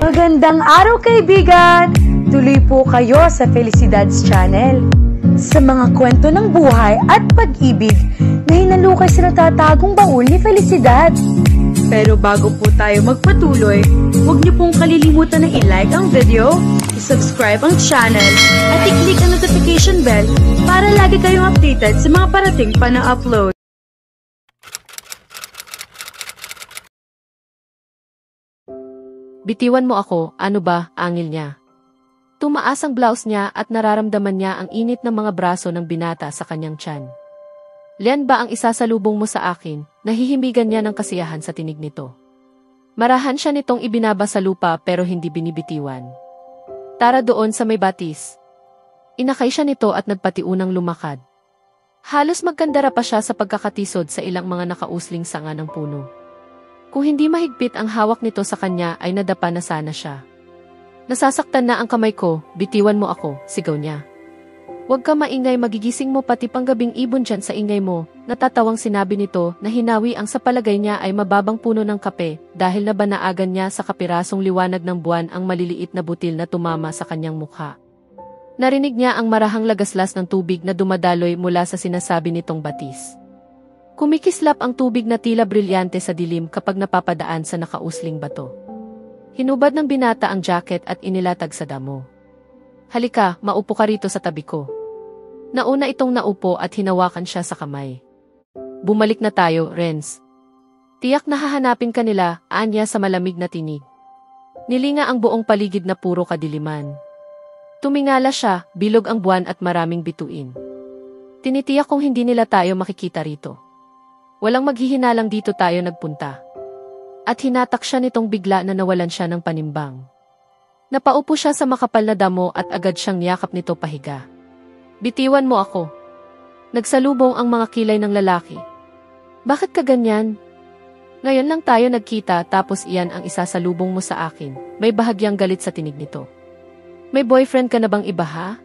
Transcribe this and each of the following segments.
Magandang araw kaibigan! Tuloy po kayo sa Felicidad's Channel. Sa mga kwento ng buhay at pag-ibig na hinalukay sa natatagong baul ni Felicidad. Pero bago po tayo magpatuloy, huwag niyo pong kalilimutan na i-like ang video, i-subscribe ang channel, at i-click ang notification bell para lagi kayong updated sa mga parating pa na upload. Bitiwan mo ako, ano ba, angil niya. Tumaas ang blouse niya at nararamdaman niya ang init ng mga braso ng binata sa kanyang tiyan. Lian ba ang isasalubong mo sa akin? Nahihimigan niya ng kasiyahan sa tinig nito. Marahan siya nitong ibinaba sa lupa pero hindi binibitiwan. Tara doon sa may batis. Inakay siya nito at nagpatiunang lumakad. Halos magkandara pa siya sa pagkakatisod sa ilang mga nakausling sanga ng puno. Kung hindi mahigpit ang hawak nito sa kanya ay nadapa na sana siya. Nasasaktan na ang kamay ko, bitiwan mo ako, sigaw niya. Huwag ka maingay, magigising mo pati panggabing ibon dyan sa ingay mo, natatawang sinabi nito na hinawi ang sa palagay niya ay mababang puno ng kape dahil nabanaagan niya sa kapirasong liwanag ng buwan ang maliliit na butil na tumama sa kanyang mukha. Narinig niya ang marahang lagaslas ng tubig na dumadaloy mula sa sinasabi nitong batis. Kumikislap ang tubig na tila brilyante sa dilim kapag napapadaan sa nakausling bato. Hinubad ng binata ang jacket at inilatag sa damo. Halika, maupo ka rito sa tabi ko. Nauna itong naupo at hinawakan siya sa kamay. Bumalik na tayo, Renz. Tiyak na hahanapin ka nila, anya sa malamig na tinig. Nilinga ang buong paligid na puro kadiliman. Tumingala siya, bilog ang buwan at maraming bituin. Tinitiyak kung hindi nila tayo makikita rito. Walang maghihinalang dito tayo nagpunta. At hinatak siya nitong bigla na nawalan siya ng panimbang. Napaupo siya sa makapal na damo at agad siyang niyakap nito pahiga. Bitiwan mo ako. Nagsalubong ang mga kilay ng lalaki. Bakit ka ganyan? Ngayon lang tayo nagkita tapos iyan ang isasalubong mo sa akin. May bahagyang galit sa tinig nito. May boyfriend ka na bang iba ha?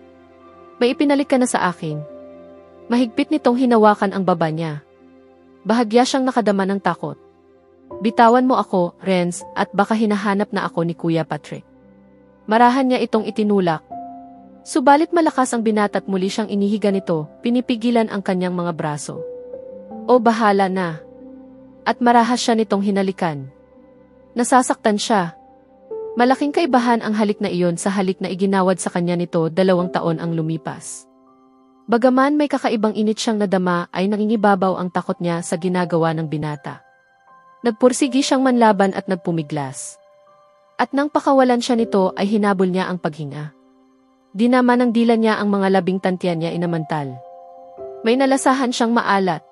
May ipinalik ka na sa akin. Mahigpit nitong hinawakan ang baba niya. Bahagya siyang nakadama ng takot. Bitawan mo ako, Renz, at baka hinahanap na ako ni Kuya Patrick. Marahan niya itong itinulak. Subalit malakas ang binata at muli siyang inihiga nito, pinipigilan ang kanyang mga braso. O bahala na. At marahas siya nitong hinalikan. Nasasaktan siya. Malaking kaibahan ang halik na iyon sa halik na iginawad sa kanya nito 2 taon ang lumipas. Bagaman may kakaibang init siyang nadama ay nangingibabaw ang takot niya sa ginagawa ng binata. Nagpursigi siyang manlaban at nagpumiglas. At nang pakawalan siya nito ay hinabol niya ang paghinga. Dinama ng dila niya ang mga labing tantiyan niya inamantal. May nalasahan siyang maalat.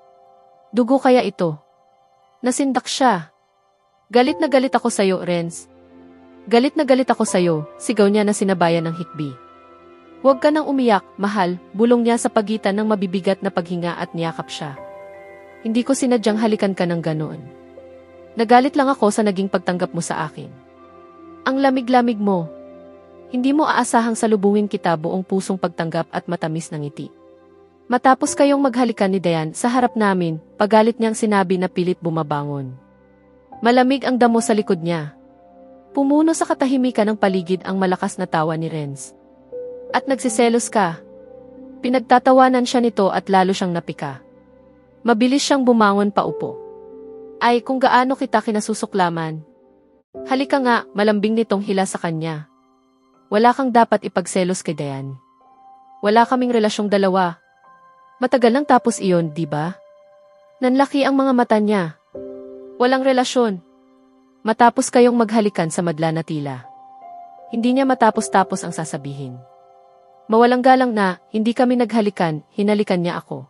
Dugo kaya ito? Nasindak siya. Galit na galit ako sayo, Renz. Galit na galit ako sayo, sigaw niya na sinabayan ng hikbi. Huwag ka nang umiyak, mahal, bulong niya sa pagitan ng mabibigat na paghinga at niyakap siya. Hindi ko sinadyang halikan ka ng ganoon. Nagalit lang ako sa naging pagtanggap mo sa akin. Ang lamig-lamig mo. Hindi mo aasahang salubungin kita buong pusong pagtanggap at matamis ng ngiti. Matapos kayong maghalikan ni Dayan sa harap namin, pagalit niyang sinabi na pilit bumabangon. Malamig ang damo sa likod niya. Pumuno sa katahimikan ng paligid ang malakas na tawa ni Renz. At nagsiselos ka. Pinagtatawanan siya nito at lalo siyang napika. Mabilis siyang bumangon paupo. Ay kung gaano kita kinasusuklaman. Halika nga, malambing nitong hila sa kanya. Wala kang dapat ipagselos kay Dayan. Wala kaming relasyong dalawa. Matagal nang tapos iyon, di ba? Nanlaki ang mga mata niya. Walang relasyon. Matapos kayong maghalikan sa madla na tila. Hindi niya matapos-tapos ang sasabihin. Mawalang galang na, hindi kami naghalikan, hinalikan niya ako.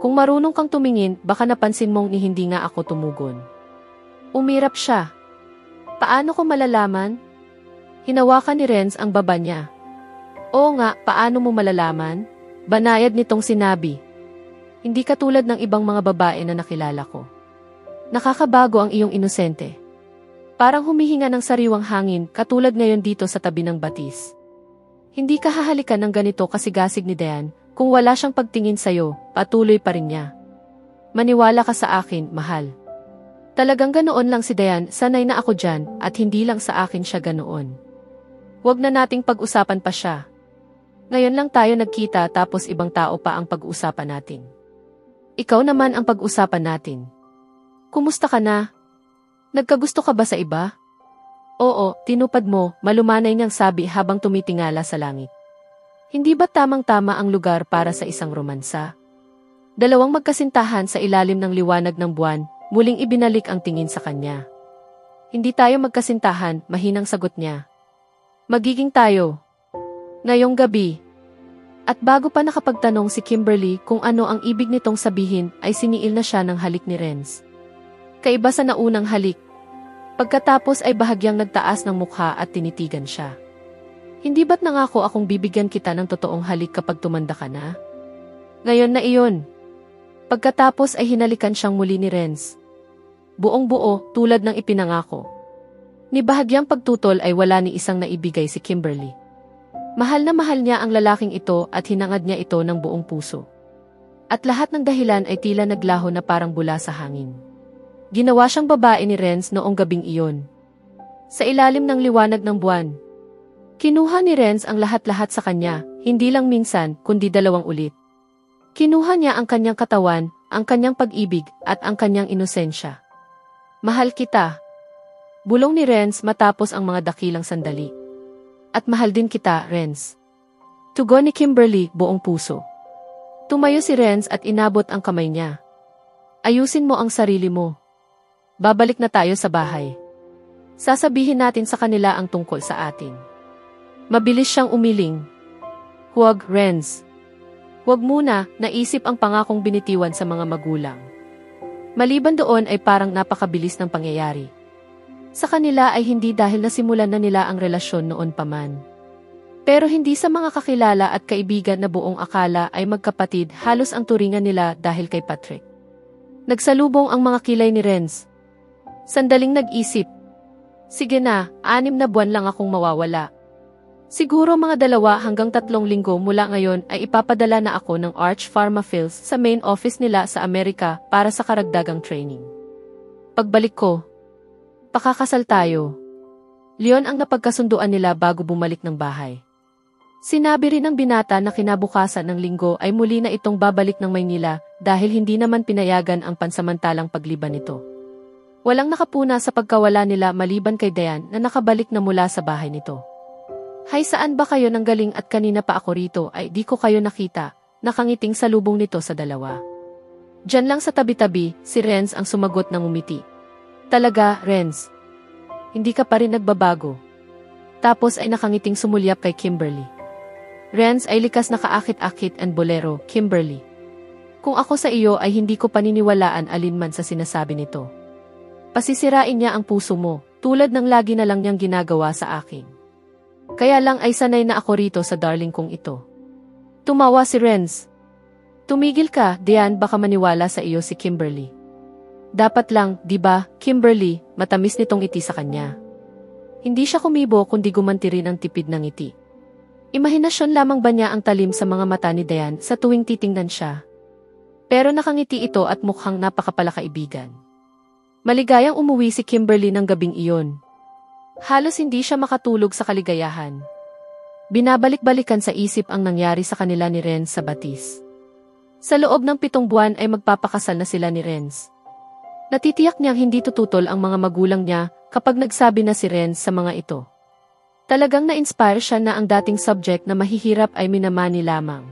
Kung marunong kang tumingin, baka napansin mong ni hindi nga ako tumugon. Umirap siya. Paano ko malalaman? Hinawakan ni Renz ang baba niya. Oo nga, paano mo malalaman? Banayad nitong sinabi. Hindi katulad ng ibang mga babae na nakilala ko. Nakakabago ang iyong inosente. Parang humihinga ng sariwang hangin katulad ngayon dito sa tabi ng batis. Hindi ka hahalikan ng ganito kasigasig ni Dayan, kung wala siyang pagtingin sa'yo, patuloy pa rin niya. Maniwala ka sa akin, mahal. Talagang ganoon lang si Dayan, sanay na ako dyan, at hindi lang sa akin siya ganoon. Huwag na nating pag-usapan pa siya. Ngayon lang tayo nagkita tapos ibang tao pa ang pag-uusapan natin. Ikaw naman ang pag-usapan natin. Kumusta ka na? Nagkagusto ka ba sa iba? Oo, tinupad mo, malumanay niyang sabi habang tumitingala sa langit. Hindi ba tamang-tama ang lugar para sa isang romansa? Dalawang magkasintahan sa ilalim ng liwanag ng buwan, muling ibinalik ang tingin sa kanya. Hindi tayo magkasintahan, mahinang sagot niya. Magiging tayo. Ngayong gabi. At bago pa nakapagtanong si Kimberly kung ano ang ibig nitong sabihin ay siniil na siya ng halik ni Renz. Kaiba sa naunang halik. Pagkatapos ay bahagyang nagtaas ng mukha at tinitigan siya. Hindi ba't nangako akong bibigyan kita ng totoong halik kapag tumanda ka na? Ngayon na iyon. Pagkatapos ay hinalikan siyang muli ni Renz. Buong-buo tulad ng ipinangako. Ni bahagyang pagtutol ay wala ni isang naibigay si Kimberly. Mahal na mahal niya ang lalaking ito at hinangad niya ito ng buong puso. At lahat ng dahilan ay tila naglaho na parang bula sa hangin. Ginawa siyang babae ni Renz noong gabing iyon. Sa ilalim ng liwanag ng buwan. Kinuha ni Renz ang lahat-lahat sa kanya, hindi lang minsan, kundi 2 ulit. Kinuha niya ang kanyang katawan, ang kanyang pag-ibig, at ang kanyang inosensya. Mahal kita. Bulong ni Renz matapos ang mga dakilang sandali. At mahal din kita, Renz. Tugon ni Kimberly, buong puso. Tumayo si Renz at inabot ang kamay niya. Ayusin mo ang sarili mo. Babalik na tayo sa bahay. Sasabihin natin sa kanila ang tungkol sa atin. Mabilis siyang umiling. Huwag, Renz. Huwag muna, naisip ang pangakong binitiwan sa mga magulang. Maliban doon ay parang napakabilis ng pangyayari. Sa kanila ay hindi dahil nasimulan na nila ang relasyon noon pa man. Pero hindi sa mga kakilala at kaibigan na buong akala ay magkapatid, halos ang turingan nila dahil kay Patrick. Nagsalubong ang mga kilay ni Renz. Sandaling nag-isip. Sige na, 6 na buwan lang akong mawawala. Siguro mga 2 hanggang 3 linggo mula ngayon ay ipapadala na ako ng Arch Pharma Fields sa main office nila sa Amerika para sa karagdagang training. Pagbalik ko, pakakasal tayo. Leon ang napagkasunduan nila bago bumalik ng bahay. Sinabi rin ng binata na kinabukasan ng linggo ay muli na itong babalik ng Maynila dahil hindi naman pinayagan ang pansamantalang pagliban nito. Walang nakapuna sa pagkawala nila maliban kay Dayan na nakabalik na mula sa bahay nito. Hay, saan ba kayo nanggaling at kanina pa ako rito ay di ko kayo nakita, nakangiting salubong nito sa 2. Diyan lang sa tabi-tabi, si Renz ang sumagot ng umiti. Talaga, Renz. Hindi ka pa rin nagbabago. Tapos ay nakangiting sumulyap kay Kimberly. Renz ay likas na kaakit-akit and bolero, Kimberly. Kung ako sa iyo ay hindi ko paniniwalaan alinman sa sinasabi nito. Pasisirain niya ang puso mo, tulad ng lagi na lang niyang ginagawa sa akin. Kaya lang ay sanay na ako rito sa darling kong ito. Tumawa si Renz. Tumigil ka, Dayan, baka maniwala sa iyo si Kimberly. Dapat lang, di ba, Kimberly, matamis nitong ngiti sa kanya. Hindi siya kumibo kundi gumanti rin ang tipid ng ngiti. Imahinasyon lamang ba niya ang talim sa mga mata ni Dayan sa tuwing titingnan siya? Pero nakangiti ito at mukhang napakapalakaibigan. Maligayang umuwi si Kimberly ng gabing iyon. Halos hindi siya makatulog sa kaligayahan. Binabalik-balikan sa isip ang nangyari sa kanila ni Renz sa batis. Sa loob ng 7 buwan ay magpapakasal na sila ni Renz. Natitiyak niyang hindi tututol ang mga magulang niya kapag nagsabi na si Renz sa mga ito. Talagang na-inspire siya na ang dating subject na mahihirap ay minamani lamang.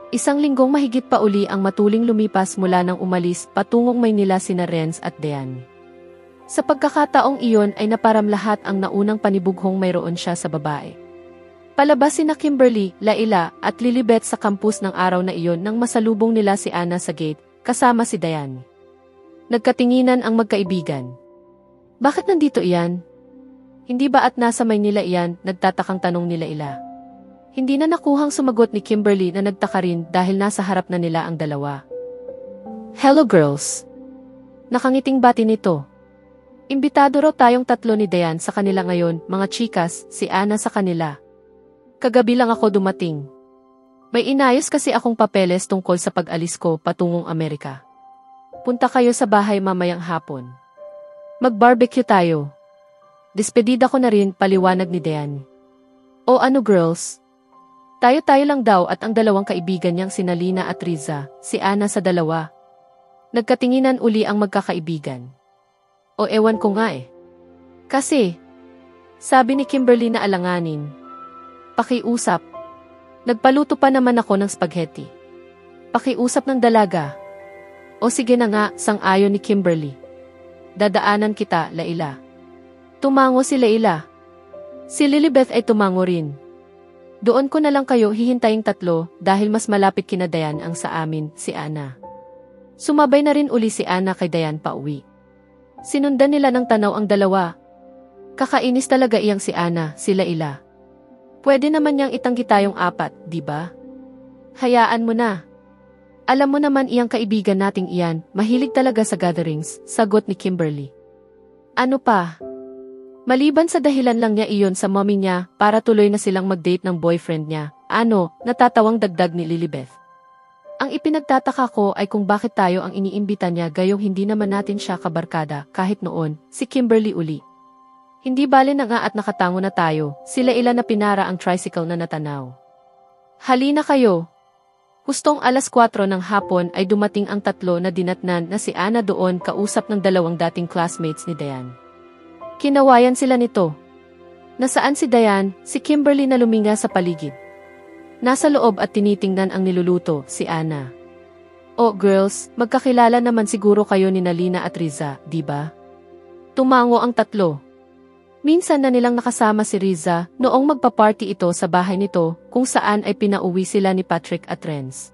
1 linggong mahigit pa uli ang matuling lumipas mula nang umalis patungong Maynila sina Renz at Dayan. Sa pagkakataong iyon ay naparamlahat ang naunang panibughong mayroon siya sa babae. Palabas sina Kimberly, Laila at Lilibet sa campus ng araw na iyon nang masalubong nila si Ana sa gate kasama si Dayan. Nagkatinginan ang magkaibigan. Bakit nandito iyan? Hindi ba at nasa Maynila iyan, nagtatakang tanong nila ila. Hindi na nakuhang sumagot ni Kimberly na nagtaka rin dahil nasa harap na nila ang 2. Hello girls. Nakangiting bati nito. Imbitado raw tayong 3 ni Dayan sa kanila ngayon, mga chikas, si Ana sa kanila. Kagabi lang ako dumating. May inayos kasi akong papeles tungkol sa pag-alis ko patungong Amerika. Punta kayo sa bahay mamayang hapon. Mag-barbecue tayo. Despedida ko na rin, paliwanag ni Diane. O ano girls? Tayo-tayo lang daw at ang dalawang kaibigan niyang sina Lina at Riza, si Ana sa dalawa. Nagkatinginan uli ang magkakaibigan. O ewan ko nga eh. Kasi, sabi ni Kimberly na alanganin. Pakiusap. Nagpaluto pa naman ako ng spaghetti. Pakiusap ng dalaga. O sige na nga, sang-ayon ni Kimberly. Dadaanan kita, Laila. Tumango si Laila. Si Lilibeth ay tumango rin. Doon ko na lang kayo hihintaying tatlo dahil mas malapit kina Dayan ang sa amin, si Ana. Sumabay na rin uli si Ana kay Dayan pauwi. Sinundan nila ng tanaw ang dalawa. Kakainis talaga iyang si Ana, si Laila. Pwede naman niyang itanggi tayong apat, di ba? Hayaan mo na. Alam mo naman iyang kaibigan nating iyan, mahilig talaga sa gatherings, sagot ni Kimberly. Ano pa? Maliban sa dahilan lang niya iyon sa mommy niya para tuloy na silang mag-date ng boyfriend niya, natatawang dagdag ni Lilibeth. Ang ipinagtataka ko ay kung bakit tayo ang iniimbita niya gayong hindi naman natin siya kabarkada kahit noon, si Kimberly uli. Hindi bale na nga at nakatango na tayo, sila ila na pinara ang tricycle na natanaw. Halina kayo. Hustong 4:00 ng hapon ay dumating ang tatlo na dinatnan na si Ana doon kausap ng dalawang dating classmates ni Dayan. Kinawayan sila nito. Nasaan si Dayan, si Kimberly na luminga sa paligid. Nasa loob at tinitingnan ang niluluto, si Ana. Oh girls, magkakilala naman siguro kayo ni Nalina at Riza, di ba? Tumango ang tatlo. Minsan na nilang nakasama si Riza noong magpa-party ito sa bahay nito kung saan ay pinauwi sila ni Patrick at Renz.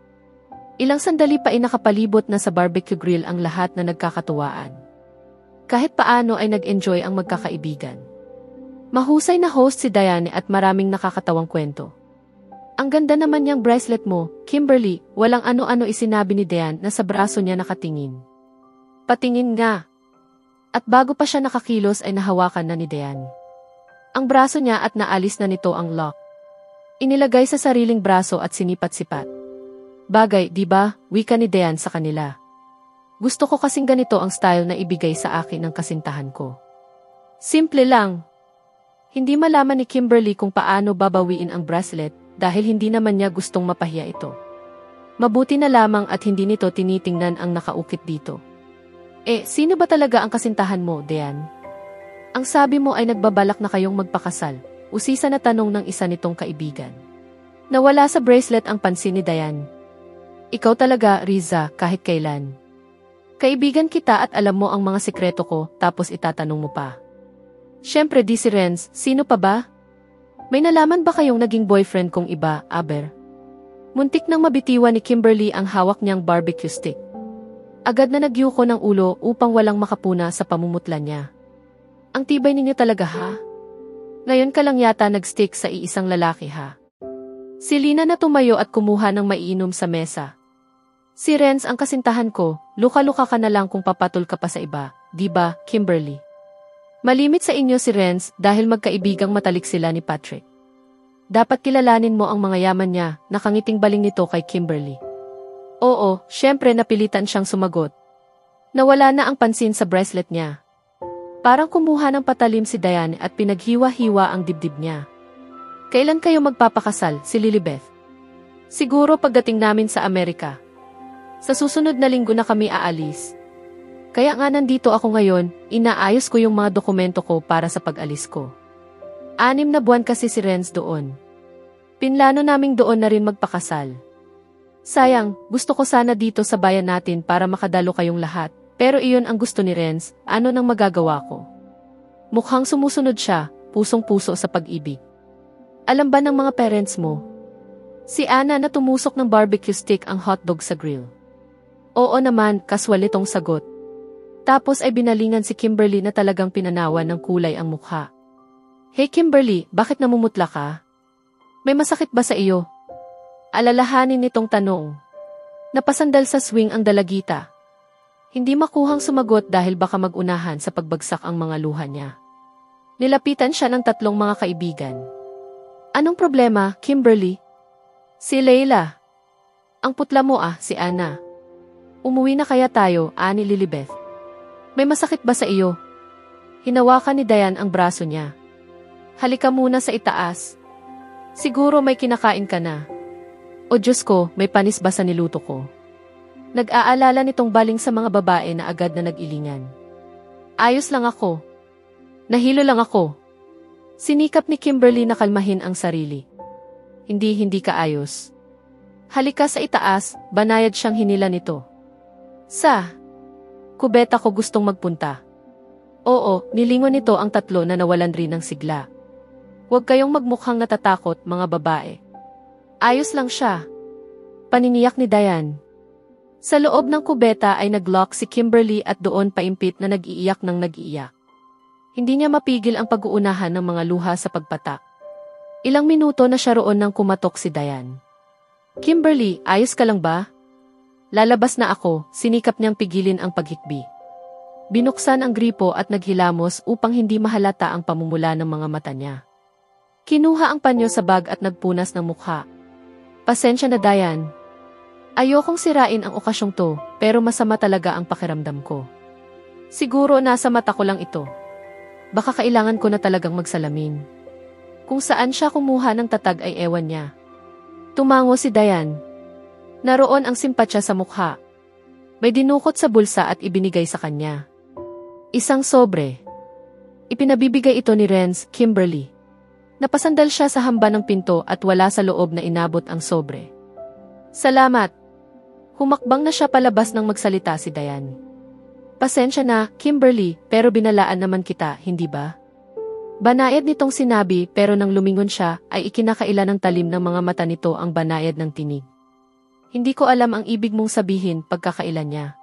Ilang sandali pa ay nakapalibot na sa barbecue grill ang lahat na nagkakatuwaan. Kahit paano ay nag-enjoy ang magkakaibigan. Mahusay na host si Diane at maraming nakakatawang kwento. Ang ganda naman niyang bracelet mo, Kimberly, walang ano-ano isinabi ni Diane na sa braso niya nakatingin. Patingin nga. At bago pa siya nakakilos ay nahawakan na ni Diane ang braso niya at naalis na nito ang lock. Inilagay sa sariling braso at sinipat-sipat. Bagay, di ba, wika ni Diane sa kanila. Gusto ko kasing ganito ang style na ibigay sa akin ng kasintahan ko. Simple lang. Hindi malaman ni Kimberly kung paano babawiin ang bracelet dahil hindi naman niya gustong mapahiya ito. Mabuti na lamang at hindi nito tinitingnan ang nakaukit dito. Sino ba talaga ang kasintahan mo, Diane? Ang sabi mo ay nagbabalak na kayong magpakasal, usisa na tanong ng isa nitong kaibigan. Nawala sa bracelet ang pansin ni Diane. Ikaw talaga, Riza, kahit kailan. Kaibigan kita at alam mo ang mga sekreto ko, tapos itatanong mo pa. Siyempre di si Renz, sino pa ba? May nalaman ba kayong naging boyfriend kong iba, Aber? Muntik nang mabitiwan ni Kimberly ang hawak niyang barbecue stick. Agad na nagyuko ng ulo upang walang makapuna sa pamumutla niya. Ang tibay ninyo talaga ha? Ngayon ka lang yata nag-stick sa iisang lalaki ha? Si Lina na tumayo at kumuha ng maiinom sa mesa. Si Renz ang kasintahan ko, luka-luka ka na lang kung papatol ka pa sa iba, di ba, Kimberly? Malimit sa inyo si Renz dahil magkaibigang matalik sila ni Patrick. Dapat kilalanin mo ang mga yaman niya, nakangiting baling nito kay Kimberly. Oo, syempre napilitan siyang sumagot. Nawala na ang pansin sa bracelet niya. Parang kumuha ng patalim si Diane at pinaghiwa-hiwa ang dibdib niya. Kailan kayo magpapakasal, si Lilibeth? Siguro pagdating namin sa Amerika. Sa susunod na linggo na kami aalis. Kaya nga nandito ako ngayon, inaayos ko yung mga dokumento ko para sa pag-alis ko. 6 na buwan kasi si Renz doon. Pinlano naming doon na rin magpakasal. Sayang, gusto ko sana dito sa bayan natin para makadalo kayong lahat, pero iyon ang gusto ni Renz, ano nang magagawa ko? Mukhang sumusunod siya, pusong-puso sa pag-ibig. Alam ba ng mga parents mo? Si Ana na tumusok ng barbecue stick ang hotdog sa grill. Oo naman, kaswal itong sagot. Tapos ay binalingan si Kimberly na talagang pinanawan ng kulay ang mukha. Hey Kimberly, bakit namumutla ka? May masakit ba sa iyo? Alalahanin nitong tanong. Napasandal sa swing ang dalagita. Hindi makuhang sumagot dahil baka magunahan sa pagbagsak ang mga luha niya. Nilapitan siya ng 3 mga kaibigan. Anong problema, Kimberly? Si Leila. Ang putla mo si Anna. Umuwi na kaya tayo, ani Lilibeth. May masakit ba sa iyo? Hinawakan ni Diane ang braso niya. Halika muna sa itaas. Siguro may kinakain ka na. O Diyos ko, may panis ba sa niluto ko? Nag-aalala nitong baling sa mga babae na agad na nag-ilingan. Ayos lang ako. Nahilo lang ako. Sinikap ni Kimberly na kalmahin ang sarili. Hindi ka ayos. Halika sa itaas, banayad siyang hinila nito. Sa kubeta ko gustong magpunta. Oo, nilingon nito ang tatlo na nawalan rin ng sigla. Huwag kayong magmukhang natatakot, mga babae. Ayos lang siya. Paniniyak ni Diane. Sa loob ng kubeta ay naglock si Kimberly at doon paimpit na nag-iiyak ng nag-iiyak. Hindi niya mapigil ang pag-uunahan ng mga luha sa pagpatak. Ilang minuto na siya roon nang kumatok si Diane. Kimberly, ayos ka lang ba? Lalabas na ako, sinikap niyang pigilin ang paghikbi. Binuksan ang gripo at naghilamos upang hindi mahalata ang pamumula ng mga mata niya. Kinuha ang panyo sa bag at nagpunas ng mukha. Pasensya na Diane. Ayokong sirain ang okasyong to, pero masama talaga ang pakiramdam ko. Siguro nasa mata ko lang ito. Baka kailangan ko na talagang magsalamin. Kung saan siya kumuha ng tatag ay ewan niya. Tumango si Diane. Naroon ang simpatya sa mukha. May dinukot sa bulsa at ibinigay sa kanya. Isang sobre. Ipinabibigay ito ni Renz, Kimberly. Napasandal siya sa hamba ng pinto at wala sa loob na inabot ang sobre. Salamat. Humakbang na siya palabas nang magsalita si Diane. Pasensya na, Kimberly, pero binalaan naman kita, hindi ba? Banayad nitong sinabi pero nang lumingon siya ay ikinakaila ng talim ng mga mata nito ang banayad ng tinig. Hindi ko alam ang ibig mong sabihin pagkakaila niya.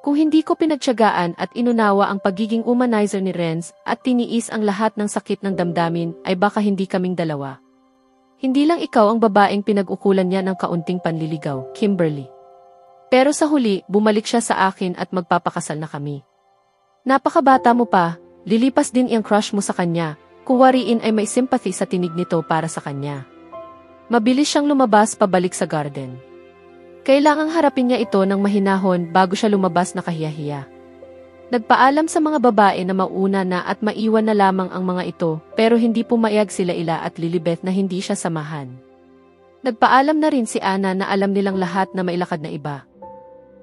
Kung hindi ko pinagtiyagaan at inunawa ang pagiging humanizer ni Renz at tiniis ang lahat ng sakit ng damdamin ay baka hindi kaming dalawa. Hindi lang ikaw ang babaeng pinag-ukulan niya ng kaunting panliligaw, Kimberly. Pero sa huli, bumalik siya sa akin at magpapakasal na kami. Napakabata mo pa, lilipas din ang crush mo sa kanya, kuwariin ay may sympathy sa tinig nito para sa kanya. Mabilis siyang lumabas pabalik sa garden. Kailangang harapin niya ito ng mahinahon bago siya lumabas na kahiyahiya. Nagpaalam sa mga babae na mauna na at maiwan na lamang ang mga ito, pero hindi pumayag sila Ila at Lilibeth na hindi siya samahan. Nagpaalam na rin si Anna na alam nilang lahat na mailakad na iba.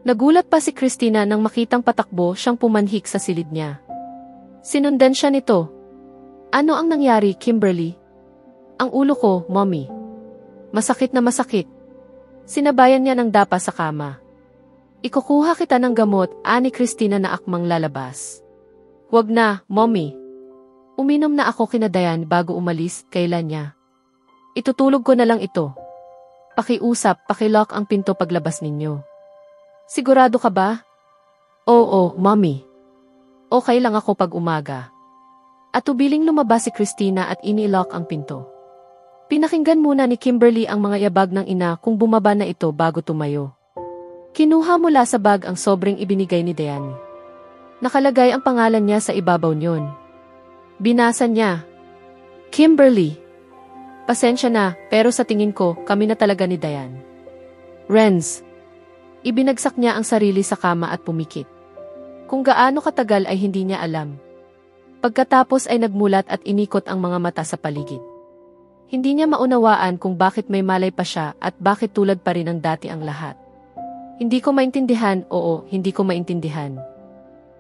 Nagulat pa si Christina nang makitang patakbo siyang pumanhik sa silid niya. Sinundan siya nito. Ano ang nangyari, Kimberly? Ang ulo ko, Mommy. Masakit na masakit. Sinabayan niya ng dapa sa kama. Ikukuha kita ng gamot, ani Christina na akmang lalabas. Huwag na, Mommy. Uminom na ako kina Diane bago umalis, kailan niya. Itutulog ko na lang ito. Pakiusap, pakilock ang pinto paglabas ninyo. Sigurado ka ba? Oo, Mommy. Okay lang ako pag umaga. At tubiling lumabas si Christina at inilock ang pinto. Pinakinggan muna ni Kimberly ang mga yabag ng ina kung bumaba na ito bago tumayo. Kinuha mula sa bag ang sobrang ibinigay ni Diane. Nakalagay ang pangalan niya sa ibabaw niyon. Binasa niya. Kimberly. Pasensya na, pero sa tingin ko, kami na talaga ni Diane. Renz. Ibinagsak niya ang sarili sa kama at pumikit. Kung gaano katagal ay hindi niya alam. Pagkatapos ay nagmulat at inikot ang mga mata sa paligid. Hindi niya maunawaan kung bakit may malay pa siya at bakit tulad pa rin ang dati ang lahat. Hindi ko maintindihan, oo, hindi ko maintindihan.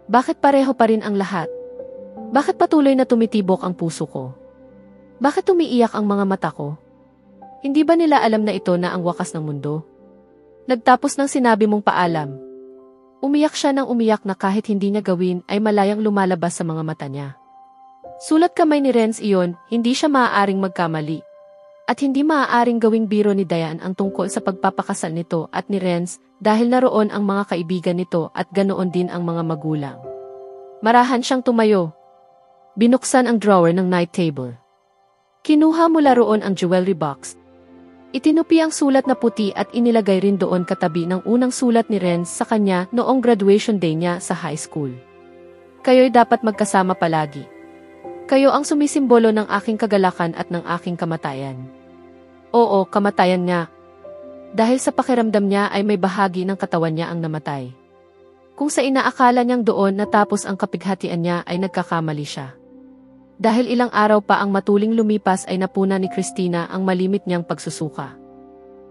Bakit pareho pa rin ang lahat? Bakit patuloy na tumitibok ang puso ko? Bakit umiiyak ang mga mata ko? Hindi ba nila alam na ito na ang wakas ng mundo? Nagtapos ng sinabi mong paalam. Umiyak siya ng umiyak na kahit hindi niya gawin ay malayang lumalabas sa mga mata niya. Sulat kamay ni Renz iyon, hindi siya maaaring magkamali. At hindi maaaring gawing biro ni Diane ang tungkol sa pagpapakasal nito at ni Renz dahil naroon ang mga kaibigan nito at ganoon din ang mga magulang. Marahan siyang tumayo. Binuksan ang drawer ng night table. Kinuha mula roon ang jewelry box. Itinupi ang sulat na puti at inilagay rin doon katabi ng unang sulat ni Renz sa kanya noong graduation day niya sa high school. Kayo'y dapat magkasama palagi. Kayo ang sumisimbolo ng aking kagalakan at ng aking kamatayan. Oo, kamatayan nga. Dahil sa pakiramdam niya ay may bahagi ng katawan niya ang namatay. Kung sa inaakala niyang doon natapos ang kapighatian niya ay nagkakamali siya. Dahil ilang araw pa ang matuling lumipas ay napuna ni Christina ang malimit niyang pagsusuka.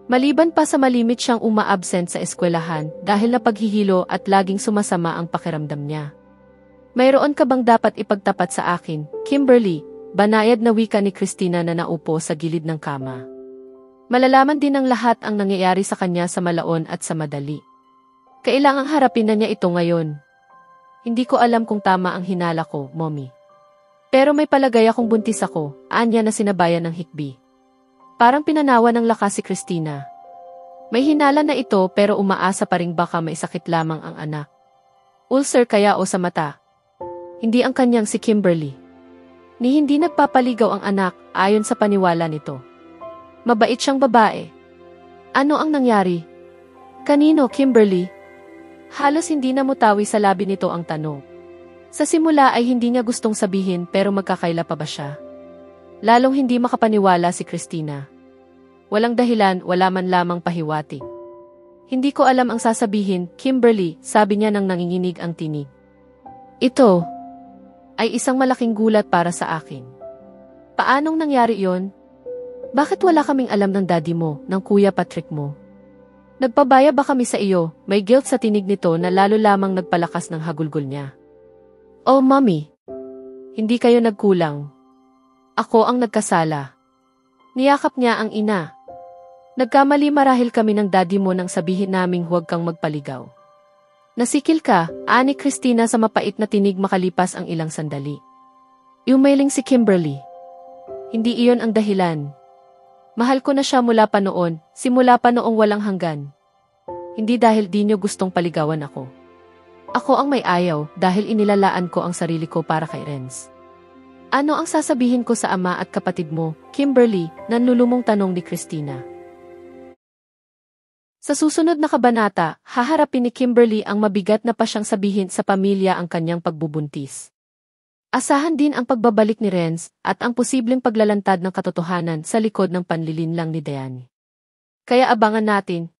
Maliban pa sa malimit siyang uma-absent sa eskwelahan dahil napaghihilo at laging sumasama ang pakiramdam niya. Mayroon ka bang dapat ipagtapat sa akin, Kimberly? Banayad na wika ni Christina na naupo sa gilid ng kama. Malalaman din ng lahat ang nangyayari sa kanya sa malaon at sa madali. Kailangang harapin na niya ito ngayon. Hindi ko alam kung tama ang hinala ko, Mommy. Pero may palagay akong buntis ako, anya na sinabayan ng hikbi. Parang pinanawa ng lakas si Christina. May hinala na ito pero umaasa pa rin baka may sakit lamang ang anak. Ulcer kaya o sa mata? Hindi ang kanyang si Kimberly. Ni hindi nagpapaligaw ang anak ayon sa paniwala nito. Mabait siyang babae. Ano ang nangyari? Kanino, Kimberly? Halos hindi na mutawi sa labi nito ang tanong. Sa simula ay hindi niya gustong sabihin pero magkakaila pa ba siya? Lalong hindi makapaniwala si Christina. Walang dahilan, wala man lamang pahiwatig. Hindi ko alam ang sasabihin, Kimberly, sabi niya nang nanginginig ang tinig. Ito ay isang malaking gulat para sa akin. Paanong nangyari yon? Bakit wala kaming alam ng daddy mo, ng Kuya Patrick mo? Nagpabaya ba kami sa iyo? May guilt sa tinig nito na lalo lamang nagpalakas ng hagulgol niya. Oh, Mommy. Hindi kayo nagkulang. Ako ang nagkasala. Niyakap niya ang ina. Nagkamali marahil kami ng daddy mo nang sabihin naming huwag kang magpaligaw. Nasikil ka, ani Christina sa mapait na tinig makalipas ang ilang sandali. Umailing si Kimberly. Hindi iyon ang dahilan. Mahal ko na siya mula pa noon, simula pa noong walang hanggan. Hindi dahil di niyo gustong paligawan ako. Ako ang may ayaw dahil inilalaan ko ang sarili ko para kay Renz. Ano ang sasabihin ko sa ama at kapatid mo, Kimberly, nanlulumong tanong ni Christina. Sa susunod na kabanata, haharapin ni Kimberly ang mabigat na pa siyang sabihin sa pamilya ang kanyang pagbubuntis. Asahan din ang pagbabalik ni Renz at ang posibleng paglalantad ng katotohanan sa likod ng panlilinlang ni Diane. Kaya abangan natin,